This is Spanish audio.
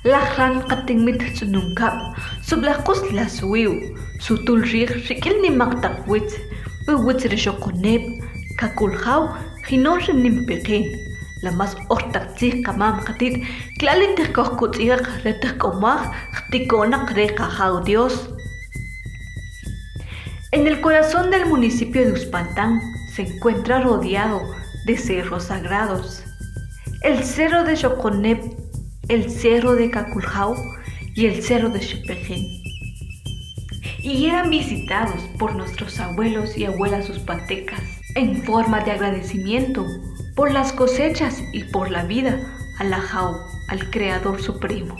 La gran katingmit sunungkap, sublakos la suiu, sutul rir, shikil ni maktakwit, wiwit rishokonep, kakulhau, hinosh nimpekin. La más ortaxi kamam katit, klalitek kohkutiak, retekomaj, htikonak rekajau Dios. En el corazón del municipio de Uspantán se encuentra rodeado de cerros sagrados. El cerro de Xoconep, el cerro de Caculjau y el cerro de Xipejín. Y eran visitados por nuestros abuelos y abuelas uspantecas en forma de agradecimiento por las cosechas y por la vida al Ajau, al Creador Supremo.